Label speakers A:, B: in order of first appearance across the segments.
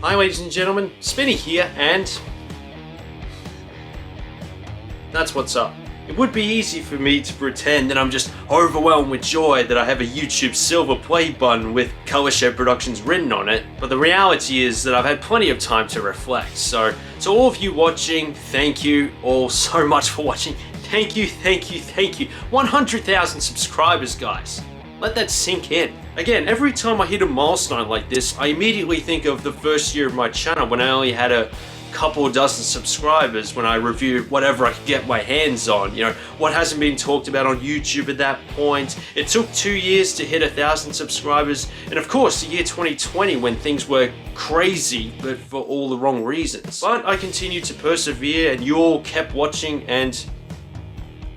A: Hi ladies and gentlemen, Spinny here, and that's what's up. It would be easy for me to pretend that I'm just overwhelmed with joy that I have a YouTube silver play button with Color Shed Productions written on it, but the reality is that I've had plenty of time to reflect. So to all of you watching, thank you all so much for watching. Thank you. 100,000 subscribers, guys. Let that sink in. Again, every time I hit a milestone like this, I immediately think of the first year of my channel when I only had a couple dozen subscribers, when I reviewed whatever I could get my hands on. You know, what hasn't been talked about on YouTube at that point. It took 2 years to hit 1,000 subscribers, and of course the year 2020 when things were crazy, but for all the wrong reasons. But I continued to persevere, and you all kept watching, and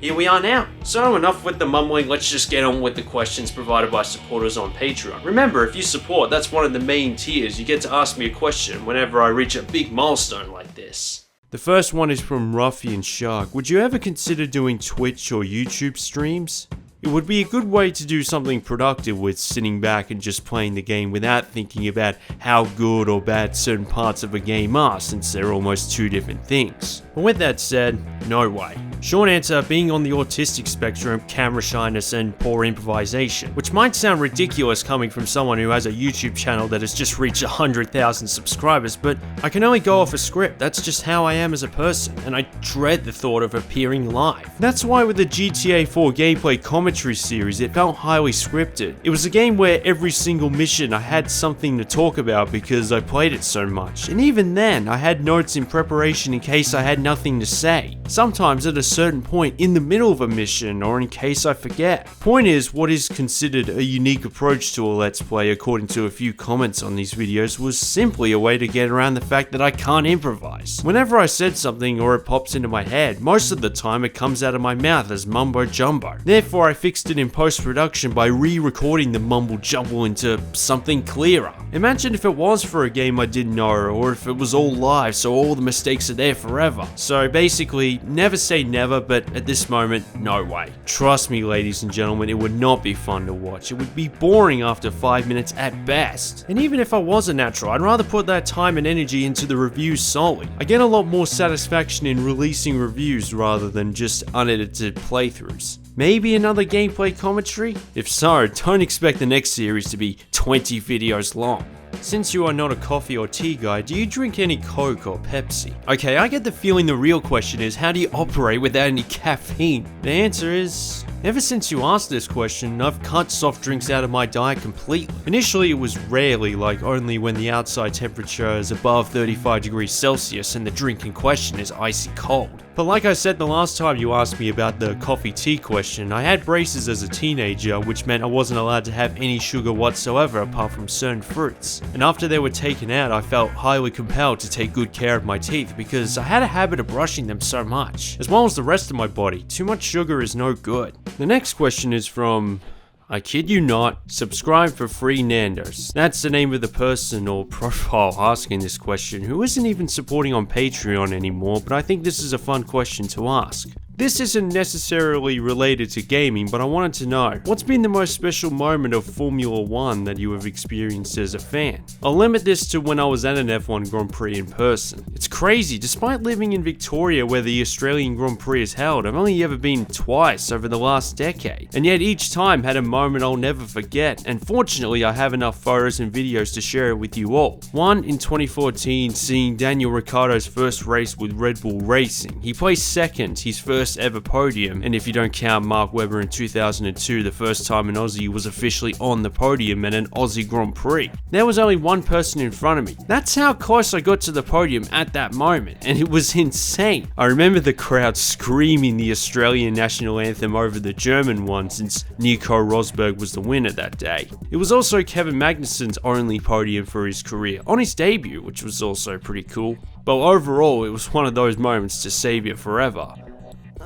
A: here we are now. So enough with the mumbling, let's just get on with the questions provided by supporters on Patreon. Remember, if you support, that's one of the main tiers. You get to ask me a question whenever I reach a big milestone like this. The first one is from Ruffian Shark. Would you ever consider doing Twitch or YouTube streams? It would be a good way to do something productive with sitting back and just playing the game without thinking about how good or bad certain parts of a game are, since they're almost two different things. But with that said, no way. Short answer, being on the autistic spectrum, camera shyness, and poor improvisation. Which might sound ridiculous coming from someone who has a YouTube channel that has just reached 100,000 subscribers, but I can only go off a script. That's just how I am as a person, and I dread the thought of appearing live. That's why with the GTA 4 gameplay commentary series, it felt highly scripted. It was a game where every single mission I had something to talk about because I played it so much, and even then, I had notes in preparation in case I had nothing to say. Sometimes at a certain point in the middle of a mission, or in case I forget. Point is, what is considered a unique approach to a Let's Play, according to a few comments on these videos, was simply a way to get around the fact that I can't improvise. Whenever I said something or it pops into my head, most of the time it comes out of my mouth as mumbo jumbo. Therefore, I fixed it in post-production by re-recording the mumble jumble into something clearer. Imagine if it was for a game I didn't know, or if it was all live so all the mistakes are there forever. So basically, never say never, but at this moment, no way. Trust me, ladies and gentlemen, it would not be fun to watch. It would be boring after 5 minutes at best. And even if I was a natural, I'd rather put that time and energy into the reviews solely. I get a lot more satisfaction in releasing reviews rather than just unedited playthroughs. Maybe another gameplay commentary? If so, don't expect the next series to be 20 videos long. Since you are not a coffee or tea guy, do you drink any Coke or Pepsi? Okay, I get the feeling the real question is, how do you operate without any caffeine? The answer is, ever since you asked this question, I've cut soft drinks out of my diet completely. Initially it was rarely, like only when the outside temperature is above 35 degrees Celsius and the drink in question is icy cold. But like I said the last time you asked me about the coffee tea question, I had braces as a teenager, which meant I wasn't allowed to have any sugar whatsoever apart from certain fruits. And after they were taken out, I felt highly compelled to take good care of my teeth because I had a habit of brushing them so much. As well as the rest of my body, too much sugar is no good. The next question is from, I kid you not, subscribe for free Nandos. That's the name of the person or profile asking this question, who isn't even supporting on Patreon anymore, but I think this is a fun question to ask. This isn't necessarily related to gaming, but I wanted to know, what's been the most special moment of Formula 1 that you have experienced as a fan? I'll limit this to when I was at an F1 Grand Prix in person. It's crazy, despite living in Victoria where the Australian Grand Prix is held, I've only ever been twice over the last decade. And yet each time had a moment I'll never forget, and fortunately I have enough photos and videos to share it with you all. One in 2014, seeing Daniel Ricciardo's first race with Red Bull Racing. He placed second, his first ever podium, and if you don't count Mark Webber in 2002, the first time an Aussie was officially on the podium at an Aussie Grand Prix. There was only one person in front of me. That's how close I got to the podium at that moment, and it was insane. I remember the crowd screaming the Australian national anthem over the German one, since Nico Rosberg was the winner that day. It was also Kevin Magnussen's only podium for his career, on his debut, which was also pretty cool. But overall, it was one of those moments to save you forever.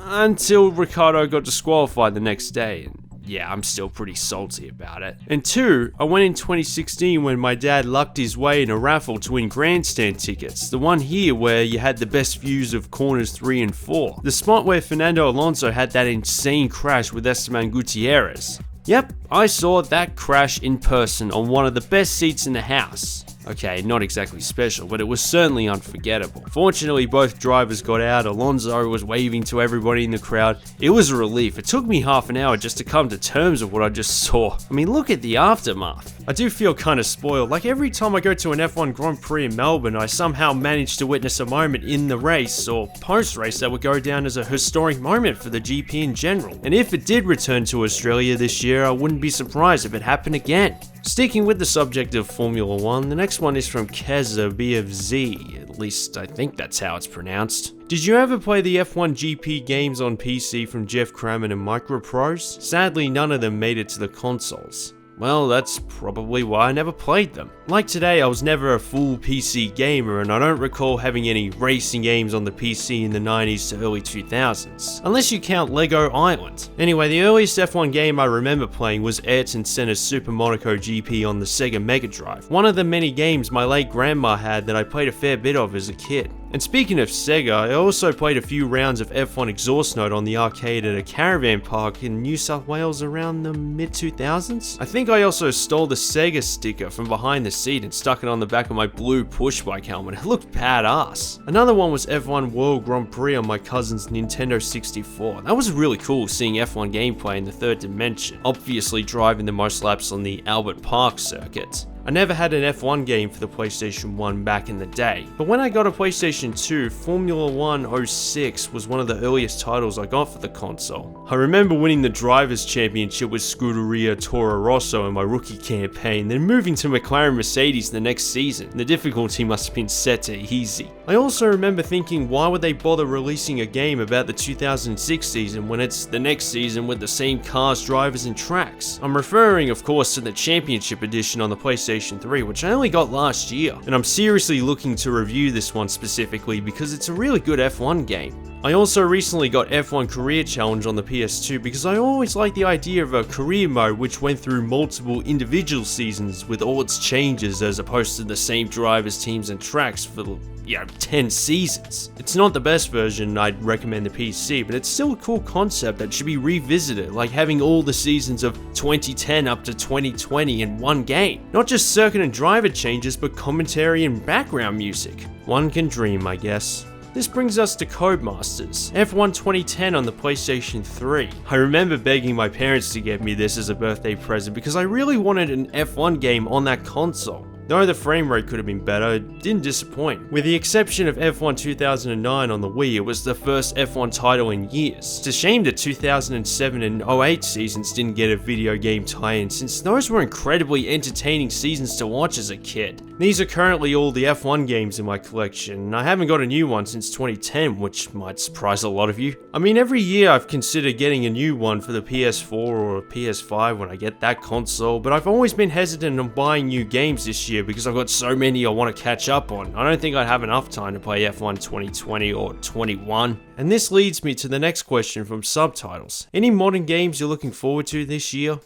A: Until Ricciardo got disqualified the next day, and yeah, I'm still pretty salty about it. And two, I went in 2016 when my dad lucked his way in a raffle to win grandstand tickets, the one here where you had the best views of corners 3 and 4, the spot where Fernando Alonso had that insane crash with Esteban Gutierrez. Yep, I saw that crash in person on one of the best seats in the house. Okay, not exactly special, but it was certainly unforgettable. Fortunately, both drivers got out. Alonso was waving to everybody in the crowd. It was a relief. It took me half an hour just to come to terms with what I just saw. I mean, look at the aftermath. I do feel kind of spoiled. Like every time I go to an F1 Grand Prix in Melbourne, I somehow manage to witness a moment in the race or post-race that would go down as a historic moment for the GP in general. And if it did return to Australia this year, I wouldn't be surprised if it happened again. Sticking with the subject of Formula 1, the next one is from Keza BFZ, at least I think that's how it's pronounced. Did you ever play the F1 GP games on PC from Jeff Crammon and Microprose? Sadly, none of them made it to the consoles. Well, that's probably why I never played them. Like today, I was never a full PC gamer, and I don't recall having any racing games on the PC in the 90s to early 2000s, unless you count Lego Island. Anyway, the earliest F1 game I remember playing was Ayrton Senna's Super Monaco GP on the Sega Mega Drive, one of the many games my late grandma had that I played a fair bit of as a kid. And speaking of Sega, I also played a few rounds of F1 Exhaust Note on the arcade at a caravan park in New South Wales around the mid-2000s. I think I also stole the Sega sticker from behind the seat and stuck it on the back of my blue push bike helmet. It looked badass. Another one was F1 World Grand Prix on my cousin's Nintendo 64. That was really cool seeing F1 gameplay in the third dimension, obviously driving the most laps on the Albert Park circuit. I never had an F1 game for the PlayStation 1 back in the day, but when I got a PlayStation 2, Formula 1 06 was one of the earliest titles I got for the console. I remember winning the Drivers' Championship with Scuderia Toro Rosso in my rookie campaign, then moving to McLaren Mercedes the next season. The difficulty must have been set to easy. I also remember thinking, why would they bother releasing a game about the 2006 season when it's the next season with the same cars, drivers, and tracks? I'm referring, of course, to the Championship Edition on the PlayStation 3, which I only got last year, and I'm seriously looking to review this one specifically because it's a really good F1 game. I also recently got F1 Career Challenge on the PS2 because I always liked the idea of a career mode which went through multiple individual seasons with all its changes as opposed to the same drivers, teams, and tracks for 10 seasons. It's not the best version, I'd recommend the PC, but it's still a cool concept that should be revisited, like having all the seasons of 2010 up to 2020 in one game. Not just circuit and driver changes, but commentary and background music. One can dream, I guess. This brings us to Codemasters, F1 2010 on the PlayStation 3. I remember begging my parents to get me this as a birthday present because I really wanted an F1 game on that console. Though the frame rate could have been better, it didn't disappoint. With the exception of F1 2009 on the Wii, it was the first F1 title in years. It's a shame that 2007 and 08 seasons didn't get a video game tie-in, since those were incredibly entertaining seasons to watch as a kid. These are currently all the F1 games in my collection, and I haven't got a new one since 2010, which might surprise a lot of you. I mean, every year I've considered getting a new one for the PS4 or PS5 when I get that console, but I've always been hesitant on buying new games this year because I've got so many I want to catch up on. I don't think I'd have enough time to play F1 2020 or 21. And this leads me to the next question from Subtitles. Any modern games you're looking forward to this year?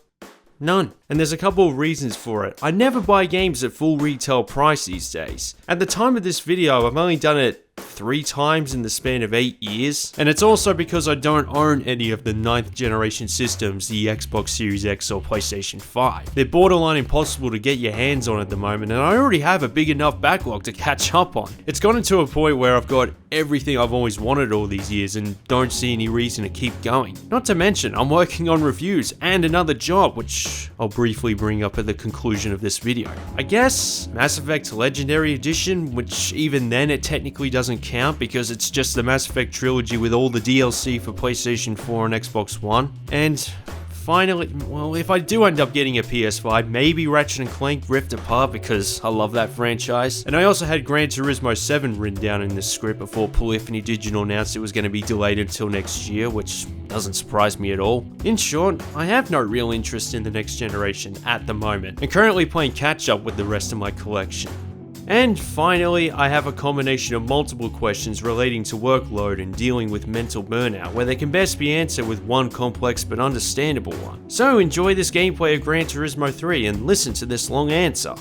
A: None. And there's a couple of reasons for it. I never buy games at full retail price these days. At the time of this video, I've only done it 3 times in the span of 8 years, and it's also because I don't own any of the 9th generation systems, the Xbox Series X or PlayStation 5. They're borderline impossible to get your hands on at the moment, and I already have a big enough backlog to catch up on. It's gotten to a point where I've got everything I've always wanted all these years and don't see any reason to keep going. Not to mention, I'm working on reviews and another job, which I'll briefly bring up at the conclusion of this video. I guess Mass Effect Legendary Edition, which even then it technically doesn't count because it's just the Mass Effect trilogy with all the DLC for PlayStation 4 and Xbox One. And finally, well, if I do end up getting a PS5, maybe Ratchet & Clank Rift Apart because I love that franchise. And I also had Gran Turismo 7 written down in the script before Polyphony Digital announced it was going to be delayed until next year, which doesn't surprise me at all. In short, I have no real interest in the next generation at the moment, and currently playing catch up with the rest of my collection. And finally, I have a combination of multiple questions relating to workload and dealing with mental burnout, where they can best be answered with one complex but understandable one. So enjoy this gameplay of Gran Turismo 3 and listen to this long answer.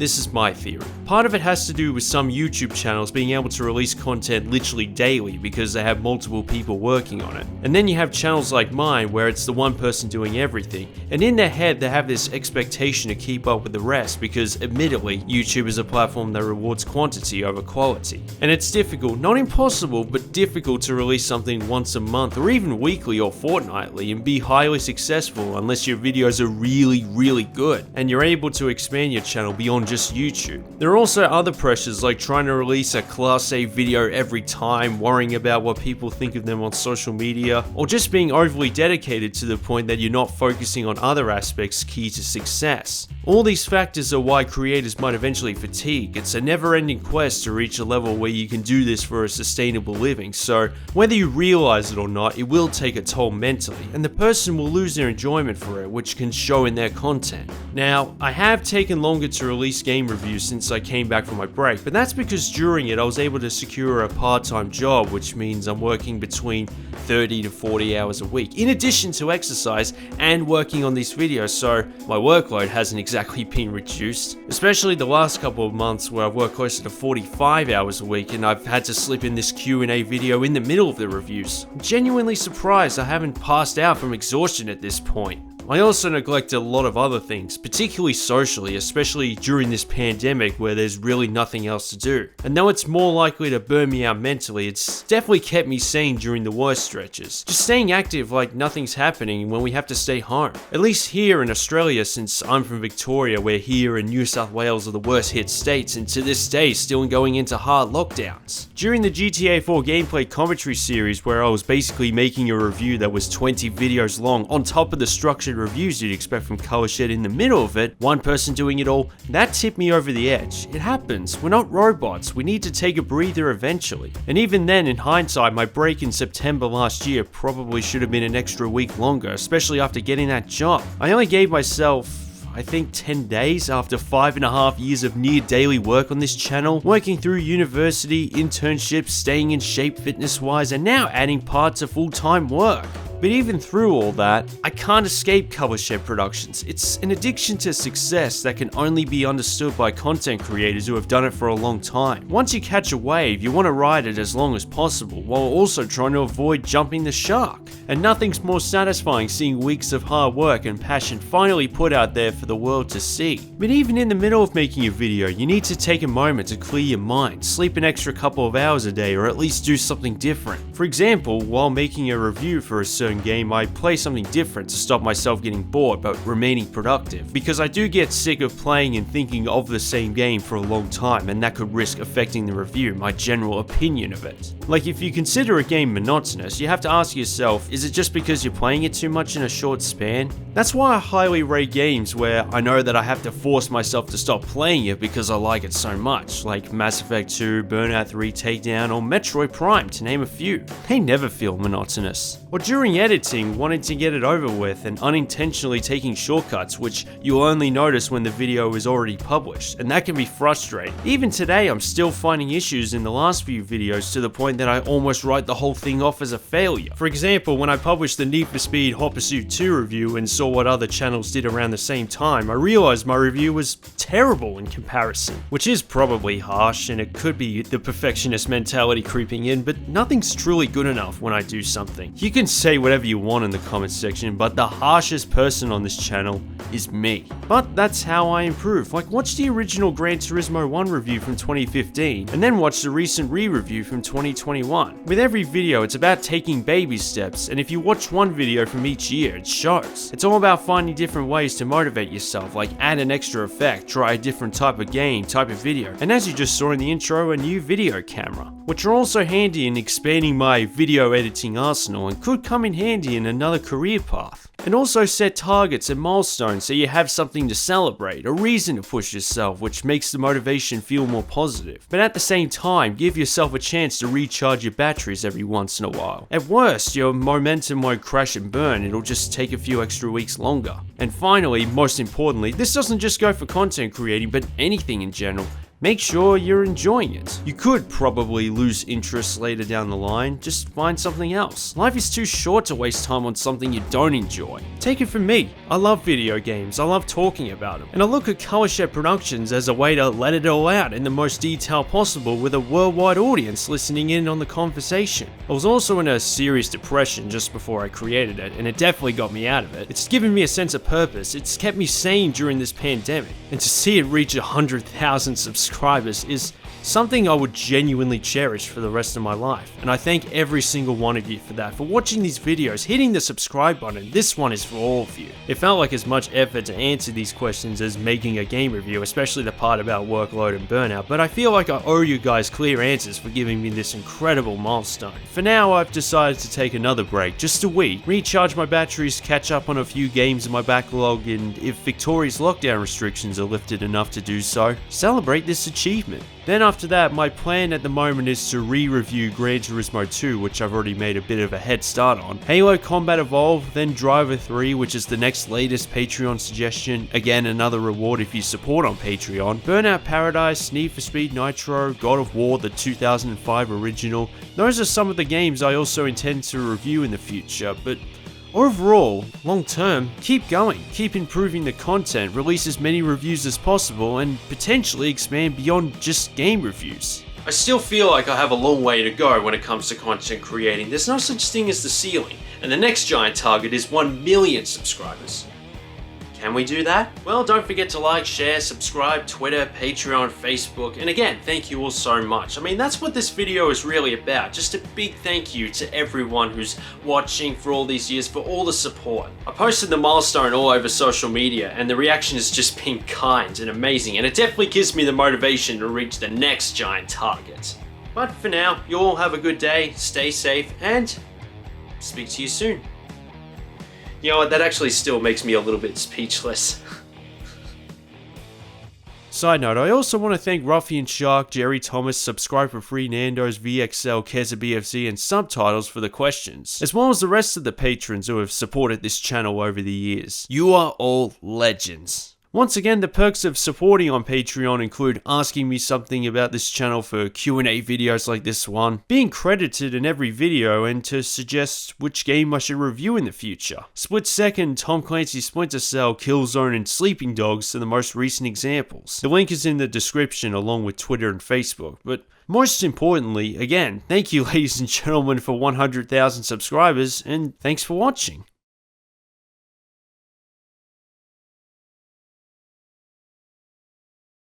A: This is my theory. Part of it has to do with some YouTube channels being able to release content literally daily because they have multiple people working on it. And then you have channels like mine where it's the one person doing everything, and in their head they have this expectation to keep up with the rest because admittedly YouTube is a platform that rewards quantity over quality. And it's difficult, not impossible, but difficult to release something once a month or even weekly or fortnightly and be highly successful unless your videos are really good and you're able to expand your channel beyond just YouTube. There are also other pressures like trying to release a Class A video every time, worrying about what people think of them on social media, or just being overly dedicated to the point that you're not focusing on other aspects key to success. All these factors are why creators might eventually fatigue. It's a never-ending quest to reach a level where you can do this for a sustainable living, so whether you realize it or not, it will take a toll mentally, and the person will lose their enjoyment for it, which can show in their content. Now, I have taken longer to release game reviews since I came back from my break, but that's because during it I was able to secure a part-time job, which means I'm working between 30 to 40 hours a week, in addition to exercise and working on these videos, so my workload hasn't exactly been reduced, especially the last couple of months where I've worked closer to 45 hours a week and I've had to slip in this Q&A video in the middle of the reviews. I'm genuinely surprised I haven't passed out from exhaustion at this point. I also neglected a lot of other things, particularly socially, especially during this pandemic where there's really nothing else to do. And though it's more likely to burn me out mentally, it's definitely kept me sane during the worst stretches. Just staying active like nothing's happening when we have to stay home. At least here in Australia, since I'm from Victoria, where here in New South Wales are the worst hit states and to this day still going into hard lockdowns. During the GTA 4 gameplay commentary series where I was basically making a review that was 20 videos long on top of the structured reviews you'd expect from Colorshed in the middle of it, one person doing it all, that tipped me over the edge. It happens, we're not robots, we need to take a breather eventually. And even then, in hindsight, my break in September last year probably should have been an extra week longer, especially after getting that job. I only gave myself I think 10 days after 5.5 years of near daily work on this channel, working through university, internships, staying in shape fitness wise, and now adding parts of full-time work. But even through all that, I can't escape Colorshed Productions. It's an addiction to success that can only be understood by content creators who have done it for a long time. Once you catch a wave, you want to ride it as long as possible, while also trying to avoid jumping the shark. And nothing's more satisfying seeing weeks of hard work and passion finally put out there for the world to see. But even in the middle of making a video, you need to take a moment to clear your mind, sleep an extra couple of hours a day, or at least do something different. For example, while making a review for a certain game, I play something different to stop myself getting bored but remaining productive, because I do get sick of playing and thinking of the same game for a long time, and that could risk affecting the review, my general opinion of it. Like, if you consider a game monotonous, you have to ask yourself, is it just because you're playing it too much in a short span? That's why I highly rate games where I know that I have to force myself to stop playing it because I like it so much, like Mass Effect 2, Burnout 3 Takedown, or Metroid Prime, to name a few. They never feel monotonous. Or during editing, wanting to get it over with and unintentionally taking shortcuts, which you'll only notice when the video is already published, and that can be frustrating. Even today, I'm still finding issues in the last few videos to the point that I almost write the whole thing off as a failure. For example, when I published the Need for Speed Hot Pursuit 2 review and saw what other channels did around the same time, I realized my review was terrible in comparison, which is probably harsh and it could be the perfectionist mentality creeping in, but nothing's truly good enough when I do something. You can say whatever you want in the comments section, but the harshest person on this channel is me. But that's how I improve. Like, watch the original Gran Turismo 1 review from 2015, and then watch the recent re-review from 2021. With every video, it's about taking baby steps, and if you watch one video from each year, it shows. It's all about finding different ways to motivate yourself, like add an extra effect, try a different type of game, type of video, and as you just saw in the intro, a new video camera, which are also handy in expanding my video editing arsenal and could come in handy in another career path. And also set targets and milestones so you have something to celebrate, a reason to push yourself, which makes the motivation feel more positive. But at the same time, give yourself a chance to recharge your batteries every once in a while. At worst, your momentum won't crash and burn, it'll just take a few extra weeks longer. And finally, most importantly, this doesn't just go for content creating, but anything in general. make sure you're enjoying it. You could probably lose interest later down the line, just find something else. Life is too short to waste time on something you don't enjoy. Take it from me, I love video games, I love talking about them, and I look at Colorshed Productions as a way to let it all out in the most detail possible with a worldwide audience listening in on the conversation. I was also in a serious depression just before I created it, and it definitely got me out of it. It's given me a sense of purpose, it's kept me sane during this pandemic, and to see it reach 100,000 subscribers is something I would genuinely cherish for the rest of my life. And I thank every single one of you for that, for watching these videos, hitting the subscribe button. This one is for all of you. It felt like as much effort to answer these questions as making a game review, especially the part about workload and burnout, but I feel like I owe you guys clear answers for giving me this incredible milestone. For now, I've decided to take another break, just a week, recharge my batteries, catch up on a few games in my backlog, and if Victoria's lockdown restrictions are lifted enough to do so, celebrate this achievement. Then after that, my plan at the moment is to re-review Gran Turismo 2, which I've already made a bit of a head start on, Halo Combat Evolved, then Driver 3, which is the next latest Patreon suggestion, again another reward if you support on Patreon, Burnout Paradise, Need for Speed Nitro, God of War, the 2005 original. Those are some of the games I also intend to review in the future, but overall, long term, keep going, keep improving the content, release as many reviews as possible, and potentially expand beyond just game reviews. I still feel like I have a long way to go when it comes to content creating. There's no such thing as the ceiling, and the next giant target is 1 million subscribers. Can we do that? Well, don't forget to like, share, subscribe, Twitter, Patreon, Facebook, and again, thank you all so much. I mean, that's what this video is really about. Just a big thank you to everyone who's watching for all these years, for all the support. I posted the milestone all over social media, and the reaction has just been kind and amazing, and it definitely gives me the motivation to reach the next giant target. But for now, you all have a good day, stay safe, and speak to you soon. You know what, that actually still makes me a little bit speechless. Side note, I also want to thank Ruffian Shark, Jerry Thomas, Subscribe for Free, Nando's, VXL, Keza BFC, and Subtitles for the questions, as well as the rest of the patrons who have supported this channel over the years. You are all legends. Once again, the perks of supporting on Patreon include asking me something about this channel for Q&A videos like this one, being credited in every video, and to suggest which game I should review in the future. Split Second, Tom Clancy's Splinter Cell, Killzone, and Sleeping Dogs are the most recent examples. The link is in the description along with Twitter and Facebook, but most importantly, again, thank you ladies and gentlemen for 100,000 subscribers, and thanks for watching.